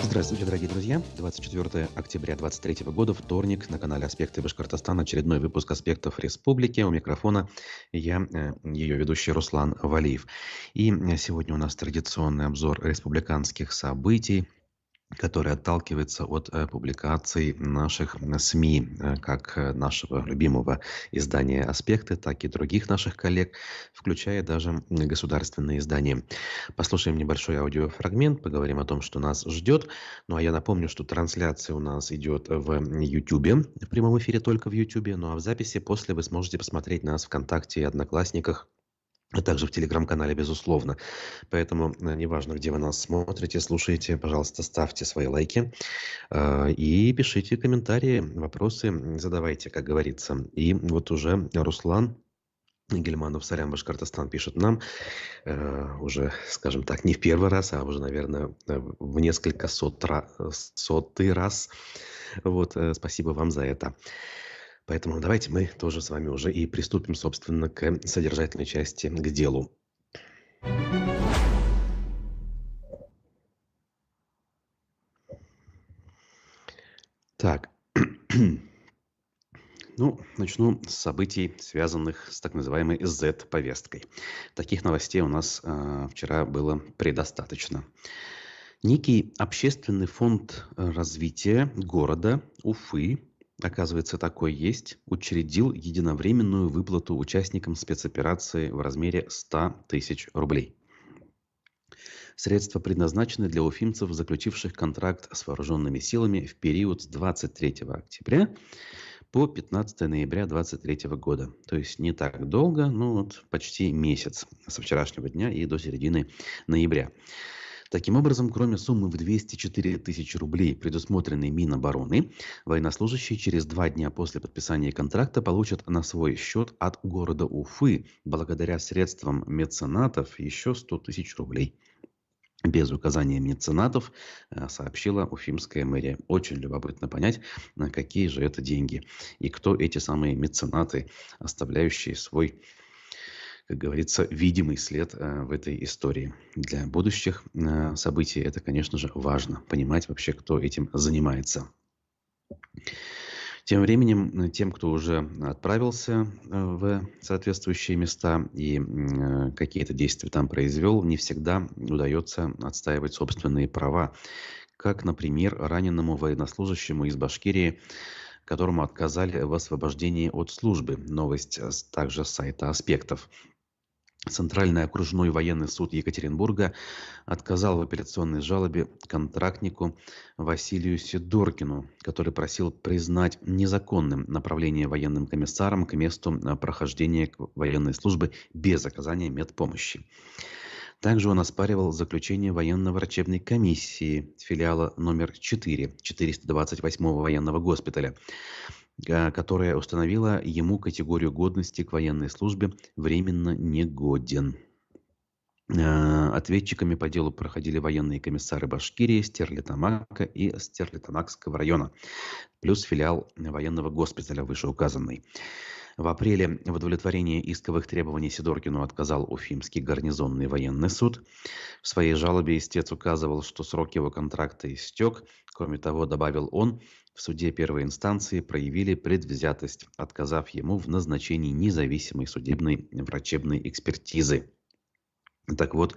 Здравствуйте, дорогие друзья. 24 октября 2023 года, вторник, на канале «Аспекты Башкортостана». Очередной выпуск «Аспектов Республики». У микрофона я, ее ведущий Руслан Валиев. И сегодня у нас традиционный обзор республиканских событий, который отталкивается от публикаций наших СМИ, как нашего любимого издания «Аспекты», так и других наших коллег, включая даже государственные издания. Послушаем небольшой аудиофрагмент, поговорим о том, что нас ждет. Ну а я напомню, что трансляция у нас идет в YouTube, в прямом эфире только в YouTube, ну а в записи после вы сможете посмотреть нас ВКонтакте и Одноклассниках, а также в Телеграм-канале, безусловно. Поэтому, неважно, где вы нас смотрите, слушаете, пожалуйста, ставьте свои лайки и пишите комментарии, вопросы задавайте, как говорится. И вот уже Руслан Гельманов, Сарян, Башкортостан, пишет нам уже, скажем так, не в первый раз, а уже, наверное, в несколько сотый раз. Вот, спасибо вам за это. Поэтому давайте мы тоже с вами уже и приступим, собственно, к содержательной части, к делу. Так, ну, начну с событий, связанных с так называемой Z-повесткой. Таких новостей у нас вчера было предостаточно. Некий общественный фонд развития города Уфы, оказывается, такой есть, учредил единовременную выплату участникам спецоперации в размере 100 тысяч рублей. Средства предназначены для уфимцев, заключивших контракт с вооруженными силами в период с 23 октября по 15 ноября 2023 года. То есть не так долго, но вот почти месяц со вчерашнего дня и до середины ноября. Таким образом, кроме суммы в 204 тысячи рублей, предусмотренной Минобороны, военнослужащие через 2 дня после подписания контракта получат на свой счет от города Уфы, благодаря средствам меценатов, еще 100 тысяч рублей. Без указания меценатов, сообщила уфимская мэрия. Очень любопытно понять, какие же это деньги и кто эти самые меценаты, оставляющие свой, как говорится, видимый след в этой истории. Для будущих событий это, конечно же, важно понимать вообще, кто этим занимается. Тем временем, тем, кто уже отправился в соответствующие места и какие-то действия там произвел, не всегда удается отстаивать собственные права. Как, например, раненому военнослужащему из Башкирии, которому отказали в освобождении от службы. Новость также с сайта «Аспектов». Центральный окружной военный суд Екатеринбурга отказал в апелляционной жалобе контрактнику Василию Сидоркину, который просил признать незаконным направление военным комиссаром к месту прохождения военной службы без оказания медпомощи. Также он оспаривал заключение военно-врачебной комиссии филиала номер 4 428-го военного госпиталя, которая установила ему категорию годности к военной службе «временно негоден». Ответчиками по делу проходили военные комиссары Башкирии, Стерлитамака и Стерлитамакского района, плюс филиал военного госпиталя вышеуказанный. В апреле в удовлетворении исковых требований Сидоркину отказал Уфимский гарнизонный военный суд. В своей жалобе истец указывал, что срок его контракта истек. Кроме того, добавил он, в суде первой инстанции проявили предвзятость, отказав ему в назначении независимой судебной врачебной экспертизы. Так вот,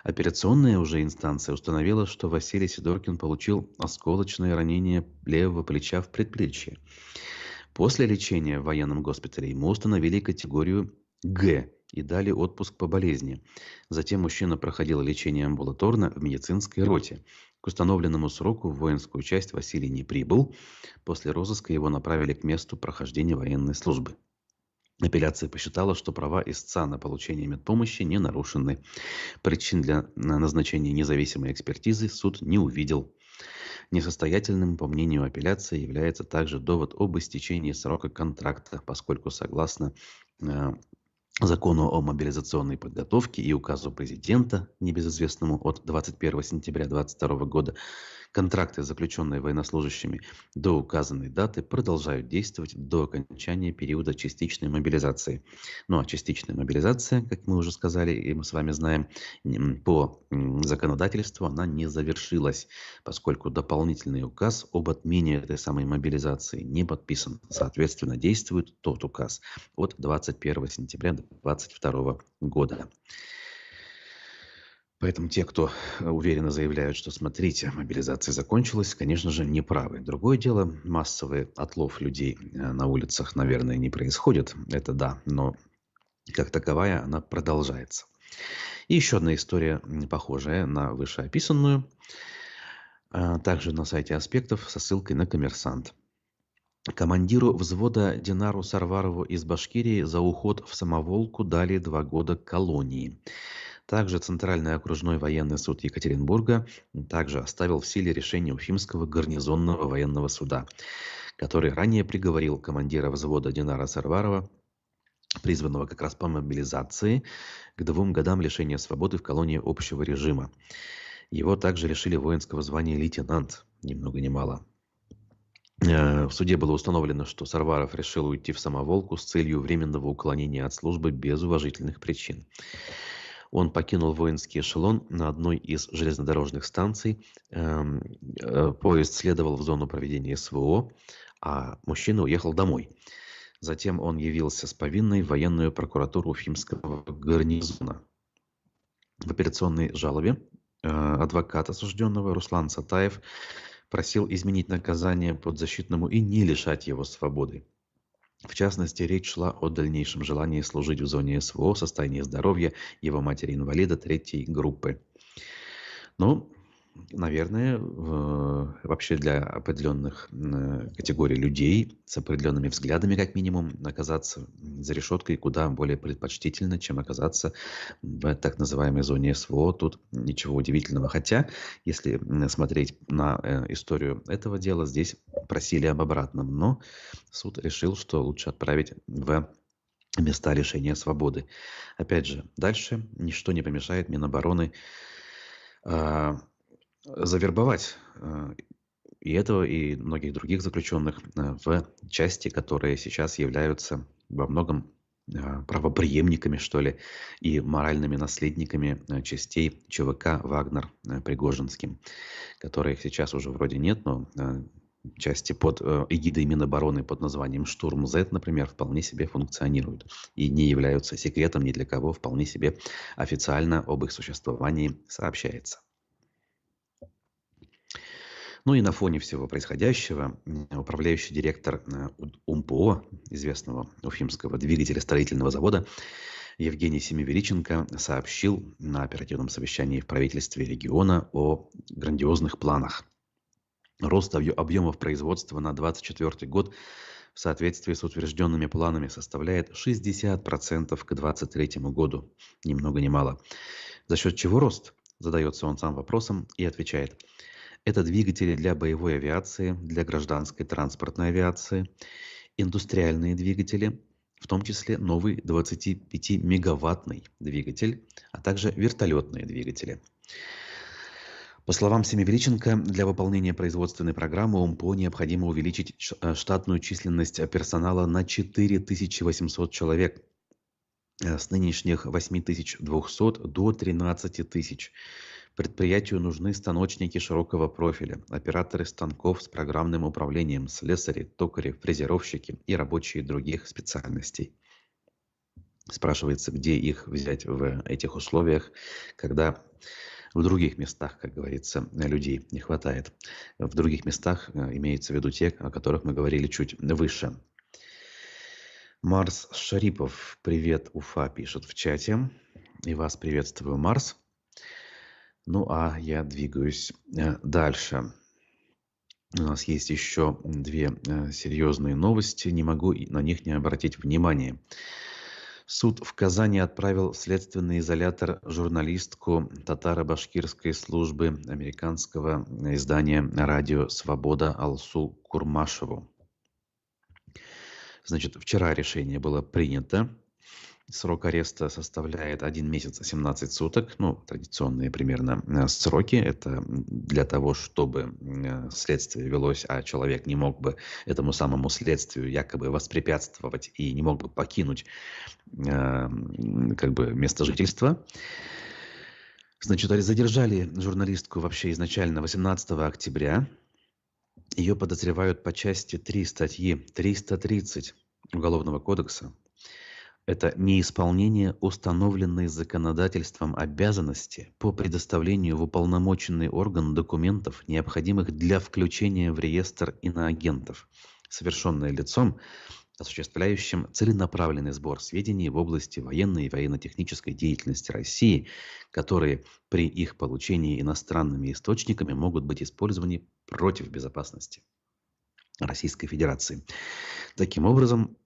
операционная уже инстанция установила, что Василий Сидоркин получил осколочное ранение левого плеча в предплечье. После лечения в военном госпитале ему установили категорию «Г» и дали отпуск по болезни. Затем мужчина проходил лечение амбулаторно в медицинской роте. К установленному сроку в воинскую часть Василий не прибыл. После розыска его направили к месту прохождения военной службы. Апелляция посчитала, что права истца на получение медпомощи не нарушены. Причин для назначения независимой экспертизы суд не увидел. Несостоятельным, по мнению апелляции, является также довод об истечении срока контракта, поскольку, согласно Закону о мобилизационной подготовке и указу президента, небезызвестному от 21 сентября 2022 года, контракты, заключенные военнослужащими до указанной даты, продолжают действовать до окончания периода частичной мобилизации. Ну а частичная мобилизация, как мы уже сказали и мы с вами знаем, по законодательству она не завершилась, поскольку дополнительный указ об отмене этой самой мобилизации не подписан. Соответственно, действует тот указ от 21 сентября 2022 года. Поэтому те, кто уверенно заявляют, что, смотрите, мобилизация закончилась, конечно же, неправы. Другое дело, массовый отлов людей на улицах, наверное, не происходит. Это да, но как таковая она продолжается. И еще одна история, похожая на вышеописанную, также на сайте «Аспектов» со ссылкой на «Коммерсант». Командиру взвода Динару Сарварову из Башкирии за уход в самоволку дали 2 года колонии. Также Центральный окружной военный суд Екатеринбурга также оставил в силе решение Уфимского гарнизонного военного суда, который ранее приговорил командира взвода Динара Сарварова, призванного как раз по мобилизации, к 2 годам лишения свободы в колонии общего режима. Его также лишили воинского звания лейтенант, ни много ни мало. В суде было установлено, что Сарваров решил уйти в самоволку с целью временного уклонения от службы без уважительных причин. Он покинул воинский эшелон на одной из железнодорожных станций. Поезд следовал в зону проведения СВО, а мужчина уехал домой. Затем он явился с повинной в военную прокуратуру Уфимского гарнизона. В апелляционной жалобе адвокат осужденного Руслан Сатаев просил изменить наказание подзащитному и не лишать его свободы. В частности, речь шла о дальнейшем желании служить в зоне СВО, состоянии здоровья его матери-инвалида 3-й группы. Ну, наверное, вообще для определенных категорий людей с определенными взглядами, как минимум, оказаться за решеткой куда более предпочтительно, чем оказаться в так называемой зоне СВО. Тут ничего удивительного. Хотя, если смотреть на историю этого дела, здесь просили об обратном. Но суд решил, что лучше отправить в места лишения свободы. Опять же, дальше ничто не помешает Минобороны завербовать и этого, и многих других заключенных в части, которые сейчас являются во многом правопреемниками, что ли, и моральными наследниками частей ЧВК «Вагнер» Пригожинским, которых сейчас уже вроде нет, но части под эгидой Минобороны под названием «Штурм-З», например, вполне себе функционируют и не являются секретом ни для кого, вполне себе официально об их существовании сообщается. Ну и на фоне всего происходящего управляющий директор УМПО, известного Уфимского двигателестроительного завода, Евгений Семивеличенко сообщил на оперативном совещании в правительстве региона о грандиозных планах. Рост объемов производства на 2024 год в соответствии с утвержденными планами составляет 60% к 2023 году. Ни много ни мало. За счет чего рост? Задается он сам вопросом и отвечает. Это двигатели для боевой авиации, для гражданской транспортной авиации, индустриальные двигатели, в том числе новый 25-мегаваттный двигатель, а также вертолетные двигатели. По словам Семивеличенко, для выполнения производственной программы УМПО необходимо увеличить штатную численность персонала на 4800 человек с нынешних 8200 до 13 тысяч. Предприятию нужны станочники широкого профиля, операторы станков с программным управлением, слесари, токари, фрезеровщики и рабочие других специальностей. Спрашивается, где их взять в этих условиях, когда в других местах, как говорится, людей не хватает. В других местах имеется в виду те, о которых мы говорили чуть выше. Марс Шарипов, привет, Уфа, пишет в чате. И вас приветствую, Марс. Ну, а я двигаюсь дальше. У нас есть еще 2 серьезные новости. Не могу на них не обратить внимание. Суд в Казани отправил в следственный изолятор журналистку татаро-башкирской службы американского издания «Радио Свобода» Алсу Курмашеву. Значит, вчера решение было принято. Срок ареста составляет 1 месяц и 17 суток. Ну, традиционные примерно сроки. Это для того, чтобы следствие велось, а человек не мог бы этому самому следствию якобы воспрепятствовать и не мог бы покинуть как бы место жительства. Значит, задержали журналистку вообще изначально 18 октября. Ее подозревают по части 3 статьи 330 Уголовного кодекса. Это неисполнение установленной законодательством обязанности по предоставлению в уполномоченный орган документов, необходимых для включения в реестр иноагентов, совершенное лицом, осуществляющим целенаправленный сбор сведений в области военной и военно-технической деятельности России, которые при их получении иностранными источниками могут быть использованы против безопасности Российской Федерации. Таким образом,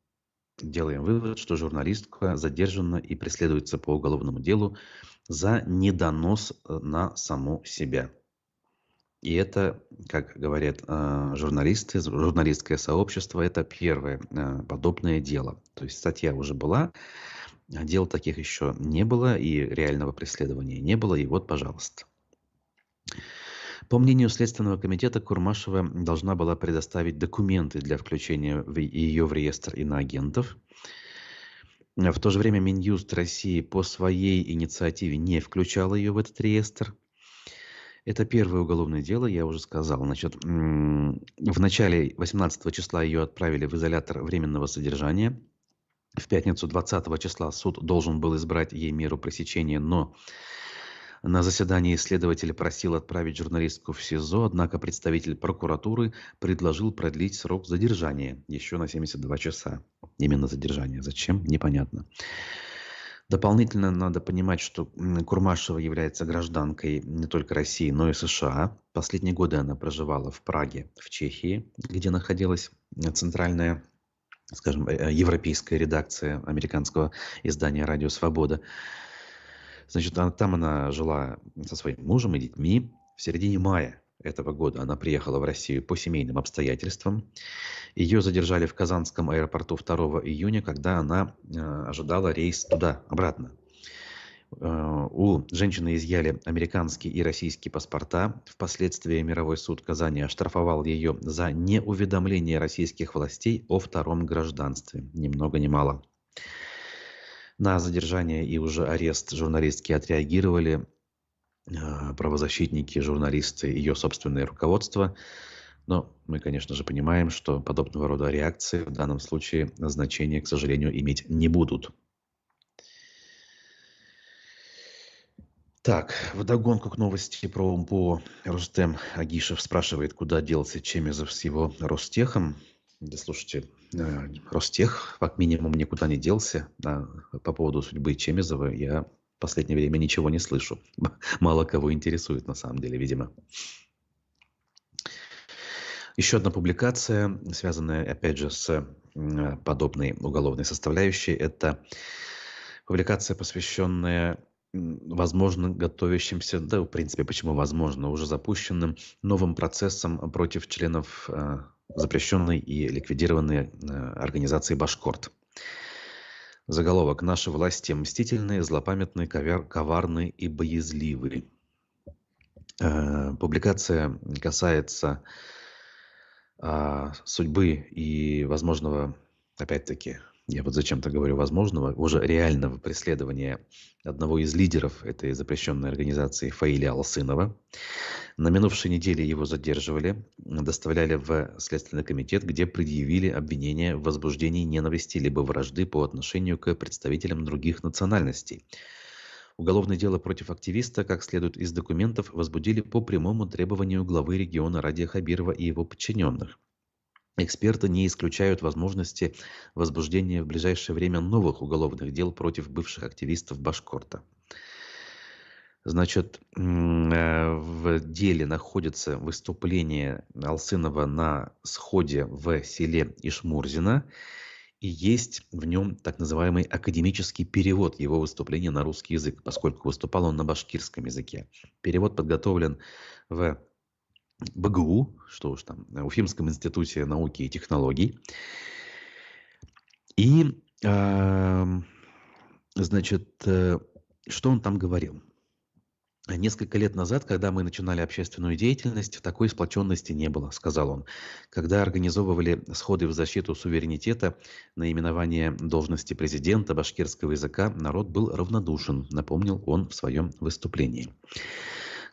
делаем вывод, что журналистка задержана и преследуется по уголовному делу за недонос на саму себя. И это, как говорят журналисты, журналистское сообщество, это первое подобное дело. То есть статья уже была, а дел таких еще не было, и реального преследования не было, и вот, пожалуйста. По мнению Следственного комитета, Курмашева должна была предоставить документы для включения ее в реестр иноагентов. В то же время Минюст России по своей инициативе не включал ее в этот реестр. Это первое уголовное дело, я уже сказал. Значит, в начале 18 числа ее отправили в изолятор временного содержания. В пятницу 20 числа суд должен был избрать ей меру пресечения, но на заседании следователь просил отправить журналистку в СИЗО, однако представитель прокуратуры предложил продлить срок задержания еще на 72 часа. Именно задержание. Зачем? Непонятно. Дополнительно надо понимать, что Курмашева является гражданкой не только России, но и США. Последние годы она проживала в Праге, в Чехии, где находилась центральная, скажем, европейская редакция американского издания «Радио Свобода». Значит, там она жила со своим мужем и детьми. В середине мая этого года она приехала в Россию по семейным обстоятельствам. Ее задержали в Казанском аэропорту 2 июня, когда она ожидала рейс туда, обратно. У женщины изъяли американские и российские паспорта. Впоследствии мировой суд Казани оштрафовал ее за неуведомление российских властей о втором гражданстве. Ни много ни мало. На задержание и уже арест журналистки отреагировали правозащитники, журналисты, ее собственное руководство. Но мы, конечно же, понимаем, что подобного рода реакции в данном случае значения, к сожалению, иметь не будут. Так, вдогонку к новости про УМПО Рустем Агишев спрашивает, куда делся Чемезов с его Ростехом. Да слушайте, Ростех как минимум никуда не делся. А по поводу судьбы Чемезова я в последнее время ничего не слышу. Мало кого интересует на самом деле, видимо. Еще одна публикация, связанная, опять же, с подобной уголовной составляющей. Это публикация, посвященная, возможно, готовящимся, да, в принципе, почему возможно, уже запущенным новым процессом против членов запрещенной и ликвидированной организации «Башкорт». Заголовок: «Наши власти мстительные, злопамятные, коварные и боязливые». Публикация касается судьбы и возможного, опять-таки, я вот зачем-то говорю возможного, уже реального преследования одного из лидеров этой запрещенной организации Фаиля Алсынова. На минувшей неделе его задерживали, доставляли в Следственный комитет, где предъявили обвинения в возбуждении ненависти либо вражды по отношению к представителям других национальностей. Уголовное дело против активиста, как следует из документов, возбудили по прямому требованию главы региона Радия Хабирова и его подчиненных. Эксперты не исключают возможности возбуждения в ближайшее время новых уголовных дел против бывших активистов Башкорта. Значит, в деле находится выступление Алсынова на сходе в селе Ишмурзино, и есть в нем так называемый академический перевод его выступления на русский язык, поскольку выступал он на башкирском языке. Перевод подготовлен в БГУ, что уж там, Уфимском институте науки и технологий. И Значит, что он там говорил? Несколько лет назад, когда мы начинали общественную деятельность, такой сплоченности не было, сказал он. Когда организовывали сходы в защиту суверенитета, наименование должности президента башкирского языка, народ был равнодушен, напомнил он в своем выступлении.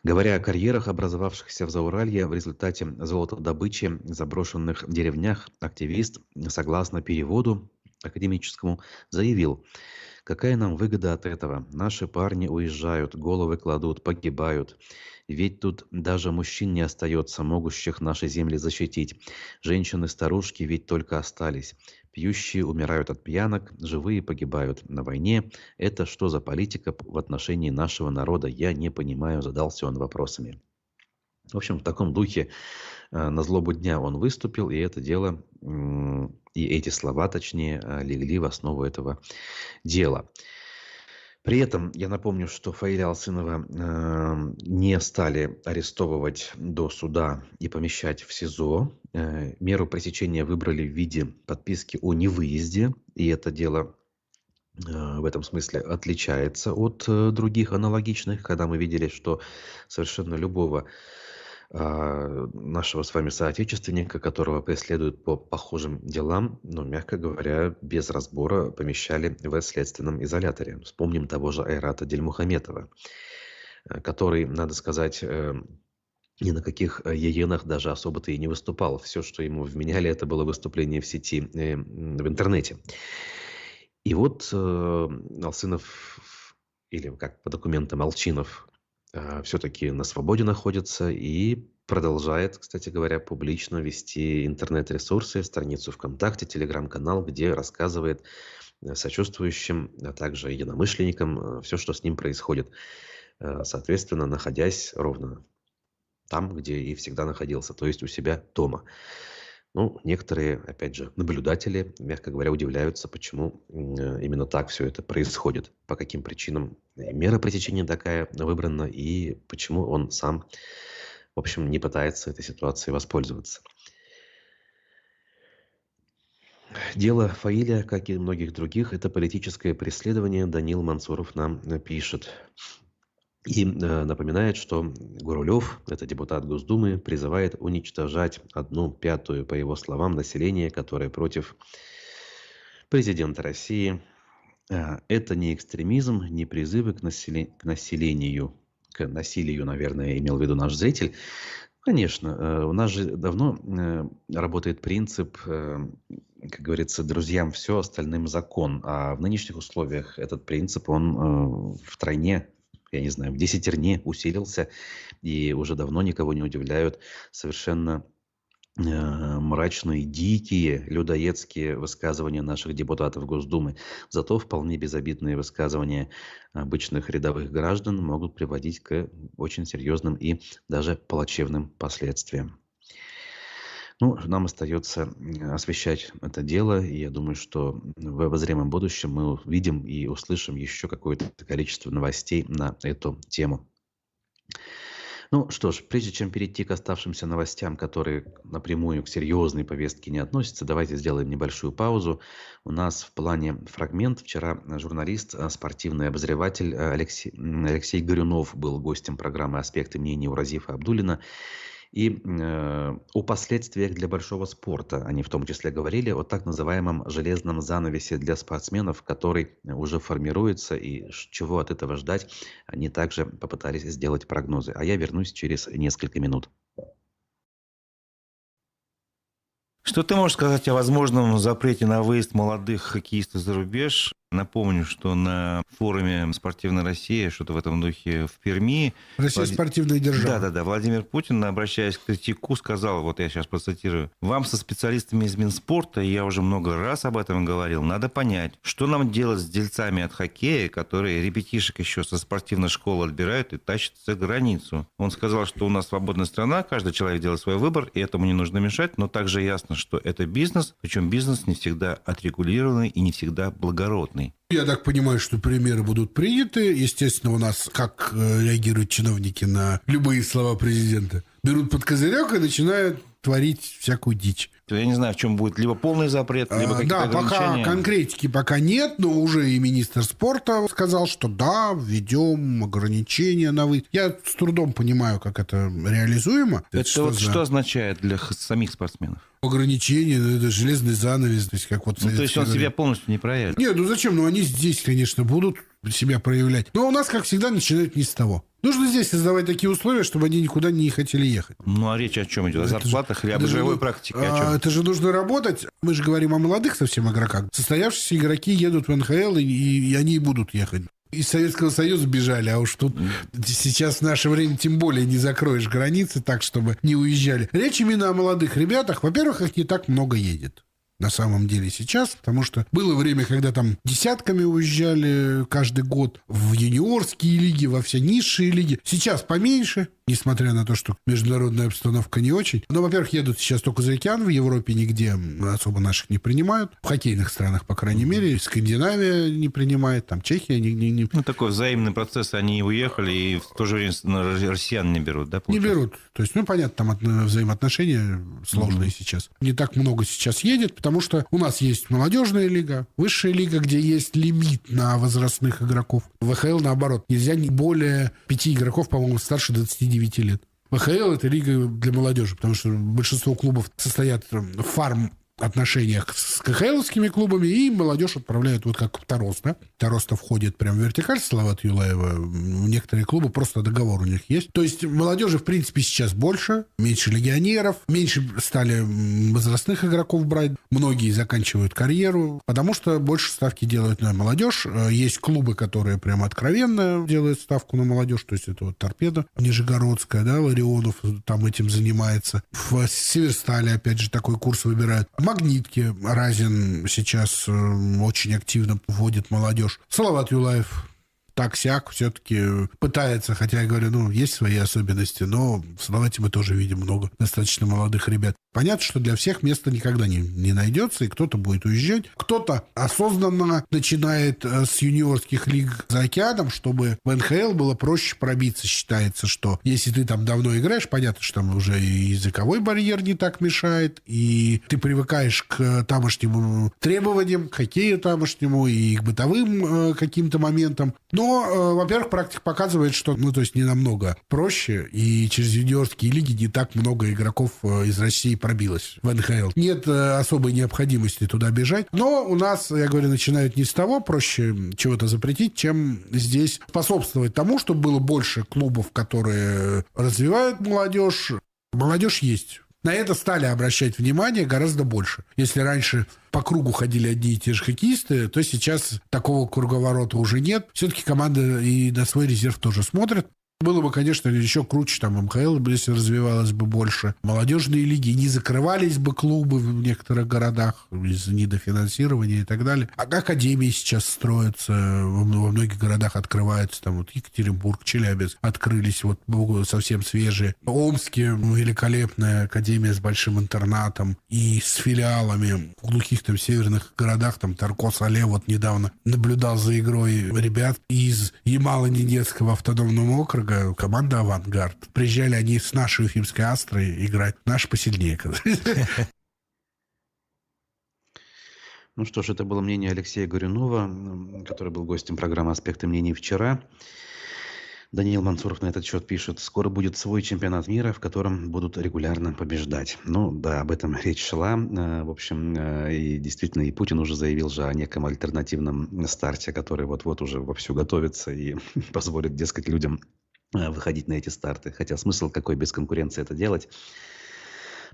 Говоря о карьерах, образовавшихся в Зауралье в результате золотодобычи в заброшенных деревнях, активист, согласно переводу академическому, заявил: «Какая нам выгода от этого? Наши парни уезжают, головы кладут, погибают. Ведь тут даже мужчин не остается, могущих наши земли защитить. Женщины-старушки ведь только остались. Пьющие умирают от пьянок, живые погибают на войне. Это что за политика в отношении нашего народа? Я не понимаю», задался он вопросами. В общем, в таком духе на злобу дня он выступил, и это дело, и эти слова, точнее, легли в основу этого дела. При этом я напомню, что Фаиля Алсынова не стали арестовывать до суда и помещать в СИЗО. Меру пресечения выбрали в виде подписки о невыезде, и это дело в этом смысле отличается от других аналогичных, когда мы видели, что совершенно любого нашего с вами соотечественника, которого преследуют по похожим делам, но, мягко говоря, без разбора помещали в следственном изоляторе. Вспомним того же Айрата Дельмухаметова, который, надо сказать, ни на каких иенах даже особо-то и не выступал. Все, что ему вменяли, это было выступление в сети, в интернете. И вот Алсынов, или как по документам Алчинов, все-таки на свободе находится и продолжает, кстати говоря, публично вести интернет-ресурсы, страницу ВКонтакте, телеграм-канал, где рассказывает сочувствующим, а также единомышленникам все, что с ним происходит, соответственно, находясь ровно там, где и всегда находился, то есть у себя дома. Ну, некоторые, опять же, наблюдатели, мягко говоря, удивляются, почему именно так все это происходит, по каким причинам мера пресечения такая выбрана и почему он сам, в общем, не пытается этой ситуацией воспользоваться. Дело Фаиля, как и многих других, это политическое преследование, Данил Мансуров нам пишет. И напоминает, что Гурулев, это депутат Госдумы, призывает уничтожать 1/5, по его словам, населения, которое против президента России. Это не экстремизм, не призывы к населению, к насилию, наверное, имел в виду наш зритель. Конечно, у нас же давно работает принцип, как говорится, друзьям все, остальным закон. А в нынешних условиях этот принцип, он втройне, я не знаю, в десятерне усилился, и уже давно никого не удивляют совершенно мрачные, дикие, людоедские высказывания наших депутатов Госдумы. Зато вполне безобидные высказывания обычных рядовых граждан могут приводить к очень серьезным и даже плачевным последствиям. Ну, нам остается освещать это дело, и я думаю, что в обозримом будущем мы увидим и услышим еще какое-то количество новостей на эту тему. Ну что ж, прежде чем перейти к оставшимся новостям, которые напрямую к серьезной повестке не относятся, давайте сделаем небольшую паузу. У нас в плане фрагмент. Вчера журналист, спортивный обозреватель Алексей Горюнов был гостем программы «Аспекты мнений» у Разифа Абдуллина. И о последствиях для большого спорта они в том числе говорили, о так называемом железном занавесе для спортсменов, который уже формируется, и чего от этого ждать, они также попытались сделать прогнозы. А я вернусь через несколько минут. Что ты можешь сказать о возможном запрете на выезд молодых хоккеистов за рубеж? Напомню, что на форуме «Спортивная Россия», что-то в этом духе в Перми... Россия спортивная держава. Да. Владимир Путин, обращаясь к Третьяку, сказал, вот я сейчас процитирую: «Вам со специалистами из Минспорта, и я уже много раз об этом говорил, надо понять, что нам делать с дельцами от хоккея, которые ребятишек еще со спортивной школы отбирают и тащат за границу». Он сказал, что у нас свободная страна, каждый человек делает свой выбор, и этому не нужно мешать, но также ясно, что это бизнес, причем бизнес не всегда отрегулированный и не всегда благородный. Я так понимаю, что примеры будут приняты. Естественно, у нас, как реагируют чиновники на любые слова президента, берут под козырек и начинают творить всякую дичь. Я не знаю, в чем будет либо полный запрет, либо какие-то Да, пока ограничения. конкретики пока нет, но уже и министр спорта сказал, что да, введем ограничения на выезд. Я с трудом понимаю, как это реализуемо. Это вот что означает для самих спортсменов? Ограничения, ну, это железный занавес, то есть как вот... Ну, то есть он Советский себя полностью не проявит. Нет, ну зачем? Ну они здесь, конечно, будут себя проявлять. Но у нас, как всегда, начинают не с того. Нужно здесь создавать такие условия, чтобы они никуда не хотели ехать. Ну, а речь о чем идет? О зарплатах или об Это же, игровой практике? О чем? Это же нужно работать. Мы же говорим о молодых совсем игроках. Состоявшиеся игроки едут в НХЛ, и они и будут ехать. Из Советского Союза бежали, а уж тут сейчас в наше время тем более не закроешь границы так, чтобы не уезжали. Речь именно о молодых ребятах. Во-первых, их не так много едет. На самом деле сейчас, потому что было время, когда там десятками уезжали каждый год в юниорские лиги, во все низшие лиги. Сейчас поменьше, несмотря на то, что международная обстановка не очень. Но, во-первых, едут сейчас только за океан, в Европе нигде особо наших не принимают. В хоккейных странах, по крайней мере, Скандинавия не принимает, там Чехия не... Ну, такой взаимный процесс, они уехали, и в то же время россиян не берут, да? Не получается? берут. То есть, ну, понятно, там взаимоотношения сложные сейчас. Не так много сейчас едет, потому что у нас есть молодежная лига, высшая лига, где есть лимит на возрастных игроков. В ВХЛ, наоборот, нельзя не более 5 игроков, по-моему, старше 29 лет. ВХЛ – это лига для молодежи, потому что большинство клубов состоят в отношениях с КХЛовскими клубами, и молодежь отправляют, вот как Тарос, да? Тарос-то входит прямо в вертикаль Салавата Юлаева. Некоторые клубы просто договор у них есть. То есть молодежи, в принципе, сейчас больше, меньше легионеров, меньше стали возрастных игроков брать. Многие заканчивают карьеру, потому что больше ставки делают на молодежь. Есть клубы, которые прямо откровенно делают ставку на молодежь, то есть это вот Торпедо Нижегородская, да, Ларионов там этим занимается. В Северстале, опять же, такой курс выбирают. Магнитки Разин сейчас очень активно вводит молодежь. Салават Юлаев так-сяк все-таки пытается, хотя я говорю, ну, есть свои особенности, но в Салавате мы тоже видим много достаточно молодых ребят. Понятно, что для всех места никогда не найдется, и кто-то будет уезжать. Кто-то осознанно начинает с юниорских лиг за океаном, чтобы в НХЛ было проще пробиться. Считается, что если ты там давно играешь, понятно, что там уже и языковой барьер не так мешает, и ты привыкаешь к тамошним требованиям, к хоккею тамошнему и к бытовым каким-то моментам. Но, во-первых, практика показывает, что, ну, то есть не намного проще, и через юниорские лиги не так много игроков из России пробилось в НХЛ. Нет особой необходимости туда бежать. Но у нас, я говорю, начинают не с того, проще чего-то запретить, чем здесь способствовать тому, чтобы было больше клубов, которые развивают молодежь. Молодежь есть. На это стали обращать внимание гораздо больше. Если раньше по кругу ходили одни и те же хоккеисты, то сейчас такого круговорота уже нет. Все-таки команда и на свой резерв тоже смотрит. Было бы, конечно, еще круче, там, МХЛ, если развивалось бы больше. Молодежные лиги, не закрывались бы клубы в некоторых городах из-за недофинансирования и так далее. А академии сейчас строятся, во многих городах открываются, там, вот Екатеринбург, Челябинск открылись, вот совсем свежие. В Омске великолепная академия с большим интернатом и с филиалами. В глухих там северных городах, там, Тарко-Сале, вот недавно наблюдал за игрой ребят из Ямало-Ненецкого автономного округа, команда «Авангард». Приезжали они с нашей уфимской «Астрой» играть. Наш посильнее. Ну что ж, это было мнение Алексея Горюнова, который был гостем программы «Аспекты мнений» вчера. Даниил Мансуров на этот счет пишет: скоро будет свой чемпионат мира, в котором будут регулярно побеждать. Ну да, об этом речь шла. В общем, и действительно, и Путин уже заявил же о неком альтернативном старте, который вот-вот уже вовсю готовится и позволит, дескать, людям выходить на эти старты. Хотя смысл какой без конкуренции это делать?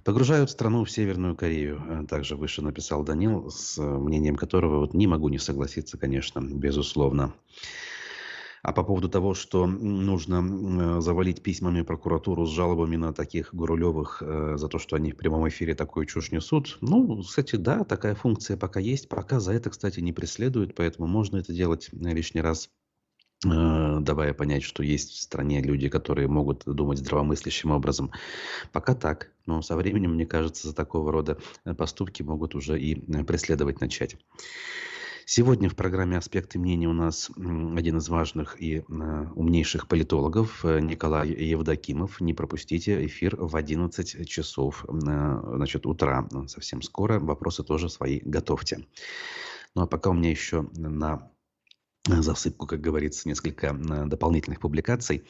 Погружают страну в Северную Корею. Также выше написал Данил, с мнением которого вот не могу не согласиться, конечно, безусловно. А по поводу того, что нужно завалить письмами прокуратуру с жалобами на таких Гурулевых за то, что они в прямом эфире такую чушь несут. Ну, кстати, да, такая функция пока есть. Пока за это, кстати, не преследуют, поэтому можно это делать лишний раз, давая понять, что есть в стране люди, которые могут думать здравомыслящим образом. Пока так. Но со временем, мне кажется, за такого рода поступки могут уже и преследовать начать. Сегодня в программе «Аспекты мнений» у нас один из важных и умнейших политологов Николай Евдокимов. Не пропустите эфир в 11 часов утра. Совсем скоро. Вопросы тоже свои готовьте. Ну а пока у меня еще на засыпку, как говорится, несколько дополнительных публикаций.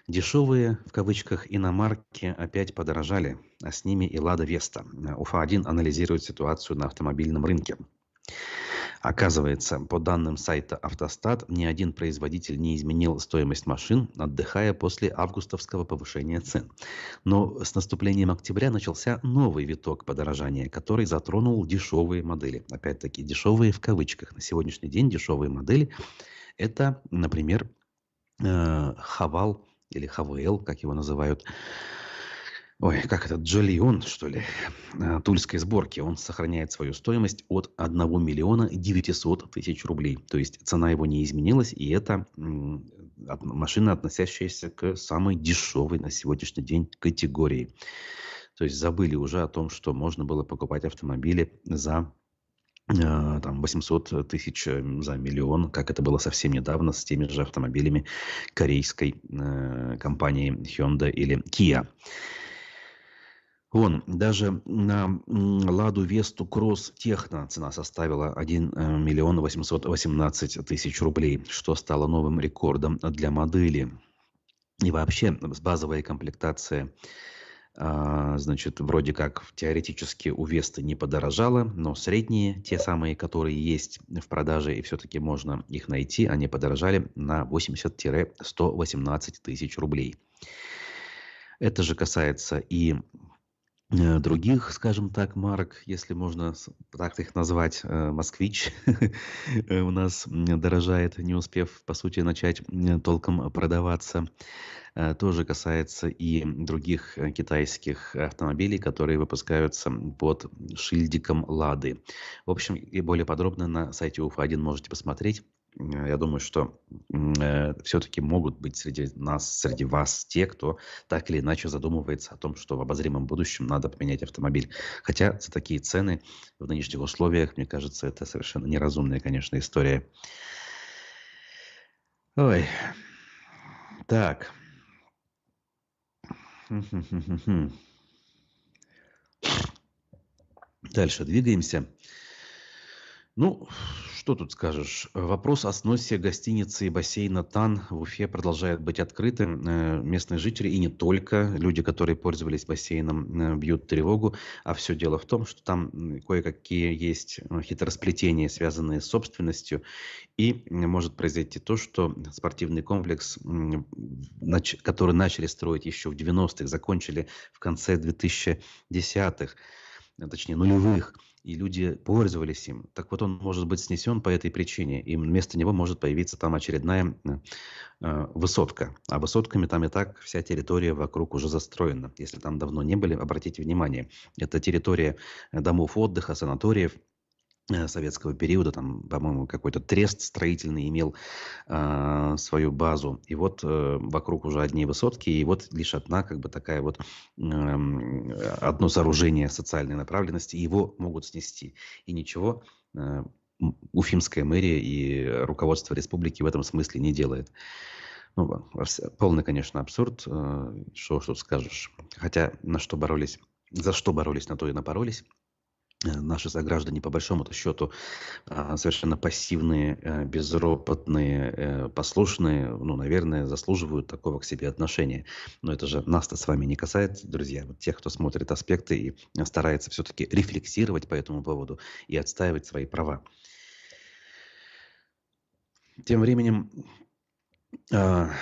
Дешевые, в кавычках, иномарки опять подорожали, а с ними и «Лада Веста». Уфа-1 анализирует ситуацию на автомобильном рынке. Оказывается, по данным сайта «Автостат», ни один производитель не изменил стоимость машин, отдыхая после августовского повышения цен. Но с наступлением октября начался новый виток подорожания, который затронул дешевые модели. Опять-таки, дешевые в кавычках. На сегодняшний день дешевые модели – это, например, Хавал или ХВЛ, как его называют. Ой, как это, Джолион, что ли, тульской сборки. Он сохраняет свою стоимость от 1 миллиона 900 тысяч рублей. То есть цена его не изменилась, и это машина, относящаяся к самой дешевой на сегодняшний день категории. То есть забыли уже о том, что можно было покупать автомобили за 800 тысяч, за миллион, как это было совсем недавно с теми же автомобилями корейской компании Hyundai или Kia. Даже на «Ладу Весту Кросс Техно цена составила 1 миллион 818 тысяч рублей, что стало новым рекордом для модели. И вообще базовая комплектация, вроде как теоретически у Весты не подорожала, но средние, те самые, которые есть в продаже, и все-таки можно их найти, они подорожали на 80-118 тысяч рублей. Это же касается и других, скажем так, марок, если можно так их назвать. «Москвич» у нас дорожает, не успев, по сути, начать толком продаваться. Тоже касается и других китайских автомобилей, которые выпускаются под шильдиком «Лады». В общем, и более подробно на сайте Уфа-1 можете посмотреть. Я думаю, что все-таки могут быть среди нас, среди вас те, кто так или иначе задумывается о том, что в обозримом будущем надо поменять автомобиль. Хотя за такие цены в нынешних условиях, мне кажется, это совершенно неразумная, конечно, история. Ой. Так. Дальше двигаемся. Что тут скажешь? Вопрос о сносе гостиницы и бассейна «Тан» в Уфе продолжает быть открытым. Местные жители, и не только, люди, которые пользовались бассейном, бьют тревогу. А все дело в том, что там кое-какие есть хитросплетения, связанные с собственностью. И может произойти то, что спортивный комплекс, который начали строить еще в 90-х, закончили в конце 2010-х, точнее нулевых, и люди пользовались им. Так вот, он может быть снесен по этой причине, и вместо него может появиться там очередная высотка. А высотками там и так вся территория вокруг уже застроена. Если там давно не были, обратите внимание. Это территория домов отдыха, санаториев советского периода. Там, по-моему, какой-то трест строительный имел свою базу. И вот вокруг уже одни высотки, и вот лишь одна, такая вот одно сооружение социальной направленности, его могут снести. И ничего уфимская мэрия и руководство республики в этом смысле не делает. Полный, конечно, абсурд. Что тут скажешь? Хотя за что боролись, на то и напоролись. Наши сограждане, по большому-то счету, совершенно пассивные, безропотные, послушные, наверное, заслуживают такого к себе отношения. Но это же нас-то с вами не касается, друзья. Вот тех, кто смотрит «Аспекты» и старается все-таки рефлексировать по этому поводу и отстаивать свои права. Тем временем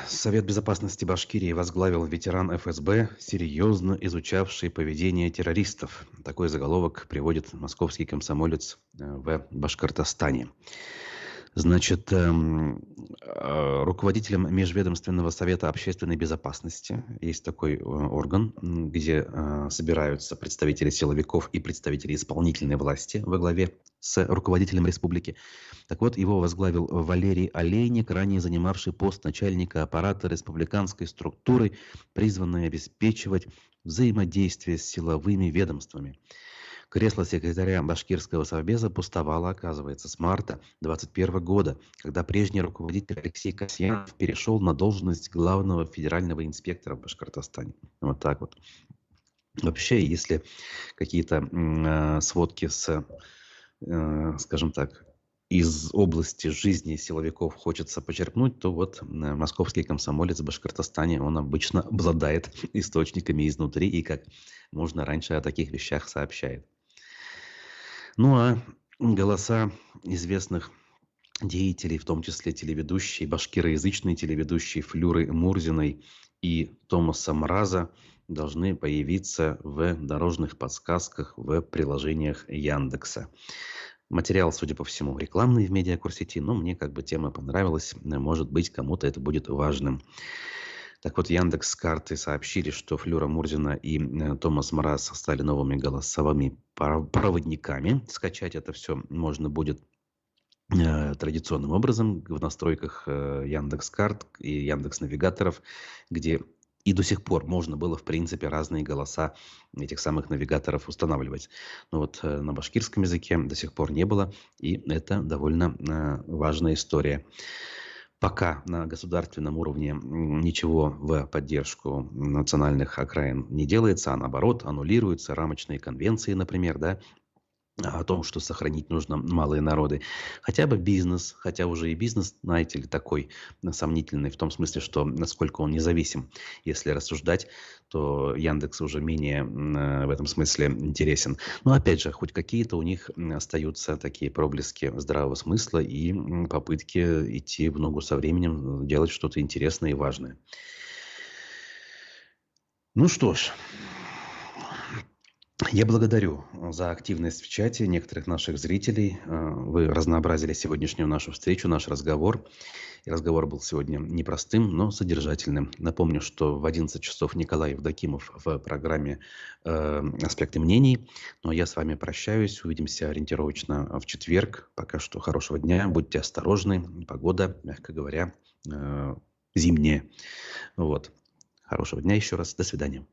Совет безопасности Башкирии возглавил ветеран ФСБ, серьезно изучавший поведение террористов. Такой заголовок приводит московский комсомолец в Башкортостане. Руководителем Межведомственного совета общественной безопасности, есть такой орган, где собираются представители силовиков и представители исполнительной власти во главе с руководителем республики. Так вот, его возглавил Валерий Олейник, ранее занимавший пост начальника аппарата республиканской структуры, призванной обеспечивать взаимодействие с силовыми ведомствами. Кресло секретаря Башкирского совбеза пустовало, оказывается, с марта 2021 года, когда прежний руководитель Алексей Касьянов перешел на должность главного федерального инспектора в Башкортостане. Вот так вот. Вообще, если какие-то сводки скажем так, из области жизни силовиков хочется почерпнуть, то вот московский комсомолец в Башкортостане, он обычно обладает источниками изнутри и как можно раньше о таких вещах сообщает. Ну а голоса известных деятелей, в том числе телеведущей, башкироязычной телеведущей Флюры Мурзиной и Томаса Мраза, должны появиться в дорожных подсказках в приложениях Яндекса. Материал, судя по всему, рекламный в медиакурсети, но мне как бы тема понравилась. Может быть, кому-то это будет важным. Так вот, Яндекс.Карты сообщили, что Флюра Мурзина и Томас Мраз стали новыми голосовыми проводниками. Скачать это все можно будет традиционным образом в настройках Яндекс.Карт и Яндекс.Навигаторов, где и до сих пор можно было, в принципе, разные голоса этих самых навигаторов устанавливать. Но вот на башкирском языке до сих пор не было, и это довольно важная история. Пока на государственном уровне ничего в поддержку национальных окраин не делается, а наоборот аннулируются рамочные конвенции, например, да, о том, что сохранить нужно малые народы. Хотя бы бизнес, хотя уже и бизнес, знаете ли, такой сомнительный, в том смысле, что насколько он независим. Если рассуждать, то Яндекс уже менее в этом смысле интересен. Но опять же, хоть какие-то у них остаются такие проблески здравого смысла и попытки идти в ногу со временем, делать что-то интересное и важное. Ну что ж, я благодарю за активность в чате некоторых наших зрителей. Вы разнообразили сегодняшнюю нашу встречу, наш разговор. И разговор был сегодня непростым, но содержательным. Напомню, что в 11 часов Николай Евдокимов в программе «Аспекты мнений». Ну а я с вами прощаюсь. Увидимся ориентировочно в четверг. Пока что хорошего дня. Будьте осторожны. Погода, мягко говоря, зимняя. Вот. Хорошего дня еще раз. До свидания.